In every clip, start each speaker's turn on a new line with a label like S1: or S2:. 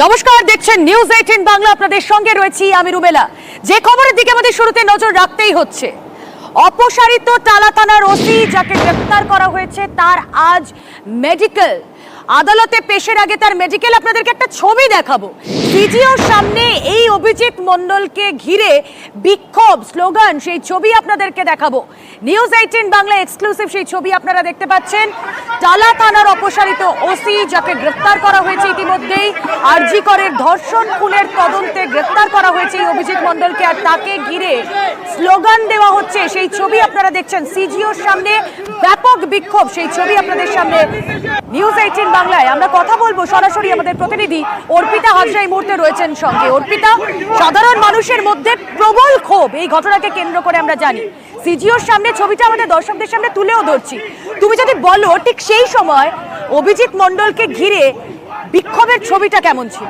S1: নমস্কার, দেখছেন নিউজ 18 বাংলা। আপনাদের সঙ্গে রয়েছি আমি রুমেলা। যে খবরের দিকে আমাদের শুরুতে নজর রাখতেই হচ্ছে, অপসারিত টালা থানার ওসি যাকে গ্রেফতার করা হয়েছে তার আজ মেডিকেল। আদালতে পেশের আগে তার মেডিকেল আপনাদেরকে একটা ছবি দেখাবো। সিজিওর সামনে এই অভিজিৎ মণ্ডলকে ঘিরে বিক্ষোভ, স্লোগান, সেই ছবি আপনাদেরকে দেখাবো। নিউজ 18 বাংলা এক্সক্লুসিভ সেই ছবি আপনারা দেখতে পাচ্ছেন। টালা থানার অপসারিত ওসি যাকে গ্রেফতার করা হয়েছে ইতিমধ্যেই, আরজি করের ধর্ষণ খুনের তদন্তে গ্রেফতার করা হয়েছে এই অভিজিৎ মণ্ডলকে, আর তাকে ঘিরে স্লোগান দেওয়া হচ্ছে। সেই ছবি আপনারা দেখছেন। সিজিওর সামনে ব্যাপক বিক্ষোভ, সেই ছবি আপনাদের সামনে। নিউজ 18 বাংলায় আমরা কথা বলবো সরাসরি আমাদের প্রতিনিধি অর্পিতা হাজরা এই মুহূর্তে রয়েছেন সঙ্গে। অর্পিতা, সাধারণ মানুষের মধ্যে প্রবল ক্ষোভ এই ঘটনাকে কেন্দ্র করে আমরা জানি। সিজিওর সামনে ছবিটা আমাদের দর্শকদের সামনে তুলেও ধরছি। তুমি যদি বলো ঠিক সেই সময় অভিজিৎ মণ্ডলকে ঘিরে বিক্ষোভের ছবিটা কেমন ছিল?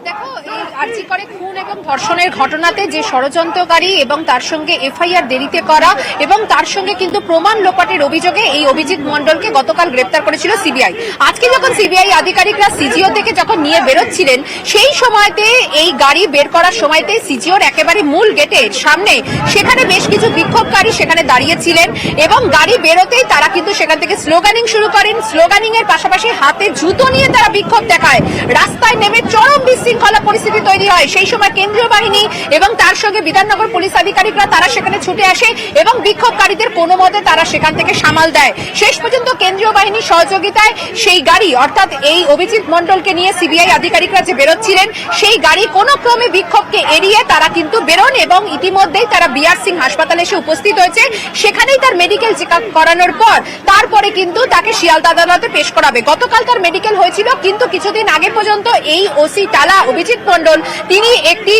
S2: দেখো, এই আরজি করে খুন এবং ধর্ষণের ঘটনাতে যে ষড়যন্ত্রকারী এবং তার সঙ্গে এফআইআর দেরিতে করা এবং তার সঙ্গে কিন্তু প্রমাণ লোপাটের অভিযোগে এই অভিজিৎ মণ্ডলকে গতকাল গ্রেপ্তার করেছিল সিবিআই। আজকে যখন সিবিআই আধিকারিকরা সিজিও থেকে যখন নিয়ে বেরোচ্ছিলেন, সেই সময়তে এই গাড়ি বের করার সময়তে সিজিওর একেবারে মূল গেটের সামনে সেখানে বেশ কিছু বিক্ষোভকারী সেখানে দাঁড়িয়েছিলেন এবং গাড়ি বেরোতেই তারা কিন্তু সেখান থেকে স্লোগানিং শুরু করেন। স্লোগানিং এর পাশাপাশি হাতে জুতো নিয়ে তারা বিক্ষোভ দেখায়। রাস্তায় নেমে চরম বিশৃঙ্খলা পরিস্থিতি তৈরি হয়। সেই সময় কেন্দ্রীয় বাহিনী এবং তার সঙ্গে বিধাননগর পুলিশ আধিকারিকরা তারা সেখানে ছুটে আসে এবং বিক্ষোভকারীদের কোনো মতে তারা সেখান থেকে সামাল দেয়। শেষ পর্যন্ত কেন্দ্রীয় বাহিনীর সহযোগিতায় সেই গাড়ি, অর্থাৎ এই অভিজিৎ মণ্ডলকে নিয়ে সিবিআই আধিকারিকরা যে বেরোচ্ছিলেন, সেই গাড়ি কোনো ক্রমে বিক্ষোভকে এড়িয়ে তারা কিন্তু বেরোন এবং ইতিমধ্যেই তারা বিআর সিং হাসপাতালে এসে উপস্থিত হয়েছে। সেখানেই তার মেডিকেল চেক আপ করানোর পর তারপরে কিন্তু তাকে শিয়ালদা আদালতে পেশ করাবে। গতকাল তার মেডিকেল হয়েছিল, কিন্তু কিছুদিন আগে পর্যন্ত এই ওসি টালা অভিজিৎ মণ্ডল তিনি একটি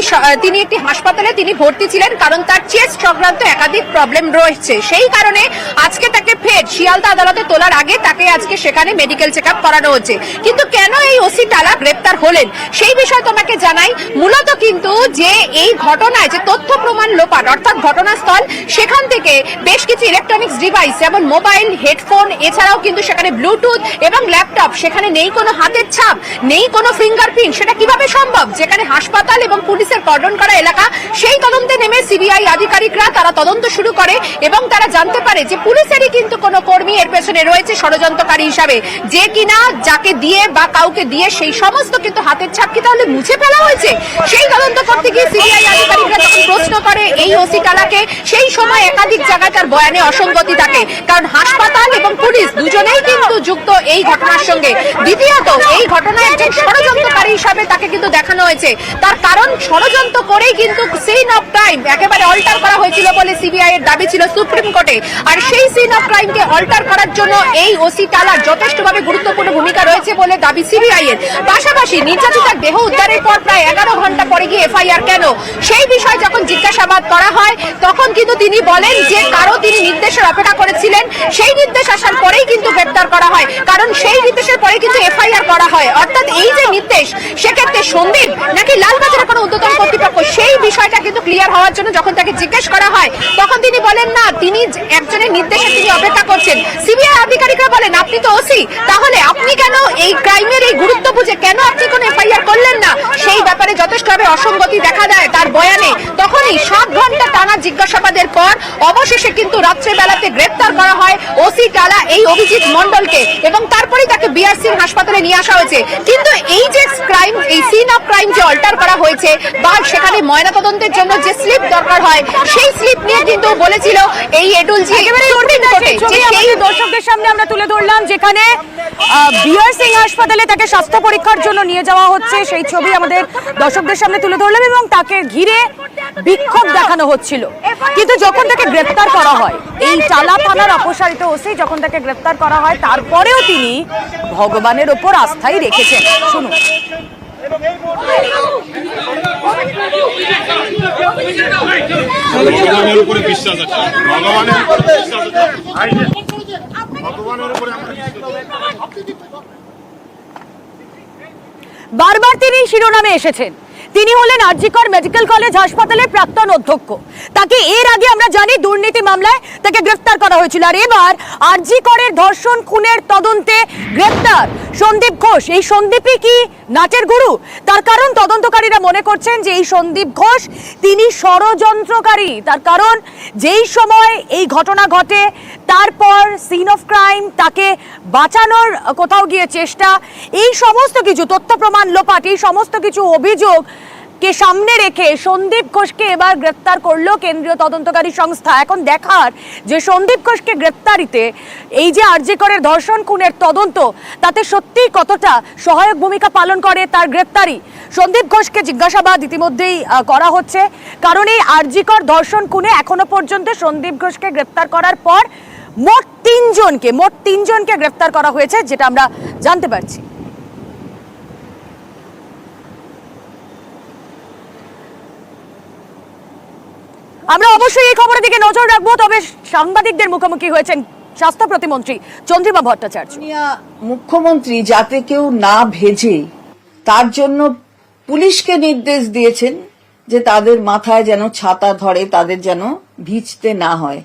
S2: হাসপাতালে তিনি ভর্তি ছিলেন, কারণ তার চেস্ট সংক্রান্ত একাধিক প্রবলেম রয়েছে। সেই কারণে আজকে তাকে ফের শিয়ালদা আদালতে তোলার আগে তাকে আজকে সেখানে মেডিকেল চেক আপ করানো হচ্ছে। কিন্তু কেন এই ওসি টালা গ্রেপ্তার হলেন সেই বিষয়ে তোমাকে জানাই। মূলত কিন্তু যে এই ঘটনায় যে তথ্য প্রমাণ লোপাট, অর্থাৎ ঘটনাস্থল সেখান থেকে বেশ কিছু ইলেকট্রনিক্স ডিভাইস যেমন মোবাইল, হেডফোন, এছাড়াও কিন্তু সেখানে ব্লুটুথ এবং ল্যাপটপ, সেখানে নেই কোনো হাতের ছাপ, নেই কোনো ফিঙ্গারপ্রিন্ট। সেটা কিভাবে সম্ভব? যেখানে হাসপাতাল এবং পুলিশের কর্ডন করা এলাকা, সেই তদন্তে নেমে সিবিআই আধিকারিকরা তারা তদন্ত শুরু করে এবং তারা জানতে পারে যে পুলিশেরই কিন্তু কোনো কর্মী এর পেছনে রয়েছে ষড়যন্ত্রকারী হিসাবে, যে কিনা যাকে দিয়ে বা কাউকে দিয়ে সেই সমস্ত কিন্তু হাতের ছাপ কি তাহলে মুছে ফেলা হয়েছে। সেই তদন্ত করতে গিয়ে সিবিআই আধিকারিকরা যখন প্রশ্ন করে এই ওসি টালাকে, সেই সময় একাধিক জায়গায় তার বয়ানে অসঙ্গতি থাকে, কারণ হাসপাতাল এবং পুলিশ দুজনেই কিন্তু যুক্ত এই ঘটনার সঙ্গে। দ্বিতীয়ত, এই ঘটনায় একজন ষড়যন্ত্রকারী হিসাবে তাকে কিন্তু দেখানো হয়েছে। তার কারণ ষড়যন্ত্র করেই কিন্তু সিন অফ ক্রাইম একেবারে অল্টার করা হয়েছিল বলে সিবিআই এর দাবি ছিল সুপ্রিম কোর্টে। আর সেই সিন অফ ক্রাইমকে অল্টার করার জন্য এই ওসি টালার যথেষ্টভাবে গুরুত্বপূর্ণ ভূমিকা রয়েছে বলে দাবি সিবিআই এর। পাশাপাশি নির্যাতিতার দেহ উদ্ধারের পর প্রায় 11 ঘন্টা পরে গিয়ে এফআইআর কেন, সেই বিষয়ে যখন জিজ্ঞাসাবাদ করা হয় তখন কিন্তু তিনি বলেন যে কারো তিনি নির্দেশের অপেক্ষা করেছিলেন, সেই নির্দেশ আসার পরেই কিন্তু গ্রেপ্তার করা হয়, কারণ সেই নির্দেশের পরে কিন্তু এফআইআর করা হয়। অর্থাৎ এই যে নির্দেশ, সেক্ষেত্রে সন্দীপ নাকি লালবাজারের কোনো ঊর্ধ্বতন কর্তৃপক্ষ, সেই বিষয়টা কিন্তু ক্লিয়ার হওয়ার জন্য যখন তাকে জিজ্ঞেস করা হয় তখন তিনি বলেন না, তিনি একজনের নির্দেশে তিনি অপেক্ষা করছেন। সিবিআই আধিকারিকরা বলেন আপনি তো ওসি, তাহলে আপনি কেন এই ক্রাইমের এই গুরুত্ব বুঝে কেন আপনি কোনো এফআইআর করলেন না? সেই ব্যাপারে যথেষ্টভাবে অসঙ্গতি দেখা দেয় তার বয়ানে। তখনই 7 ঘন্টা টানা জিজ্ঞাসাবাদের পর অবশেষে কিন্তু রাত্রেবেলাতে গ্রেপ্তার করা হয় ওসি টালা এই অভিজিৎ মণ্ডলকে এবং তারপরেই তাকে বিআর সিং হাসপাতালে নিয়ে আসা হয়েছে। কিন্তু এই যে ক্রাইম, এই সিন অফ ক্রাইম যে অল্টার করা হয়েছে বা সেখানে ময়নাতদন্তের জন্য যে স্লিপ দরকার হয়, সেই স্লিপ নিয়ে কিন্তু বলেছিল এই এডুলজি
S1: দর্শকদের সামনে আমরা তুলে ধরলাম, যেখানে বিআর সিং হাসপাতালে তাকে স্বাস্থ্য পরীক্ষার জন্য নিয়ে যাওয়া হচ্ছে, সেই ছবি আমাদের দর্শকদের সামনে তুলে ধরলাম এবং তাকে ঘিরে বিক্ষোভ দেখানো হচ্ছিল। কিন্তু যখন তাকে গ্রেপ্তার করা হয়, এই টালা থানার অপসারিত ওসি যখন তাকে গ্রেপ্তার করা হয়, তারপরেও তিনি ভগবানের ওপর আস্থাই রেখেছেন। শুনুন।
S3: ভগবানের উপরে বিশ্বাস আছে, ভগবানের উপরে বিশ্বাস আছে, ভগবানের উপরে আমরা
S1: বারবার তিনি শিরোনামে এসেছেন। তিনি হলেন আরজিকর মেডিকেল কলেজ হাসপাতালের প্রাক্তন অধ্যক্ষ। তাকে এর আগে আমরা জানি দুর্নীতি মামলায় তাকে গ্রেফতার করা হয়েছিল, আর এবার আরজিকরের ধর্ষণ খুনের তদন্তে গ্রেফতার সন্দীপ ঘোষ। এই সন্দীপই কি নাটের গুরু? তার কারণ তদন্তকারীরা মনে করছেন যে এই সন্দীপ ঘোষ তিনি ষড়যন্ত্রকারী। তার কারণ যেই সময় এই ঘটনা ঘটে তারপর সিন অফ ক্রাইম, তাকে বাঁচানোর কোথাও গিয়ে চেষ্টা, এই সমস্ত কিছু তথ্য প্রমাণ লোপাট, এই সমস্ত কিছু অভিযোগ কে সামনে রেখে সন্দীপ ঘোষকে এবার গ্রেফতার করলো কেন্দ্রীয় তদন্তকারী সংস্থা। এখন দেখার যে সন্দীপ ঘোষকে গ্রেফতারিতে এই যে আরজিকরের ধর্ষণ খুনের তদন্ত তাতে সত্যিই কতটা সহায়ক ভূমিকা পালন করে তার গ্রেফতারি। সন্দীপ ঘোষকে জিজ্ঞাসাবাদ ইতিমধ্যেই করা হচ্ছে, কারণ এই আরজিকর ধর্ষণ খুনে এখনো পর্যন্ত সন্দীপ ঘোষকে গ্রেফতার করার পর মোট তিনজনকে গ্রেফতার করা হয়েছে, যেটা আমরা জানতে পারছি। আমরা অবশ্যই এই খবরের দিকে নজর রাখবো। তবে সাংবাদিকদের মুখোমুখি হয়েছেন স্বাস্থ্য প্রতিমন্ত্রী চন্দ্রিমা ভট্টাচার্য।
S4: মুখ্যমন্ত্রী যাতে কেউ না ভেজে তার জন্য পুলিশকে নির্দেশ দিয়েছেন যে তাদের মাথায় যেন ছাতা ধরে, তাদের যেন ভিজতে না হয়।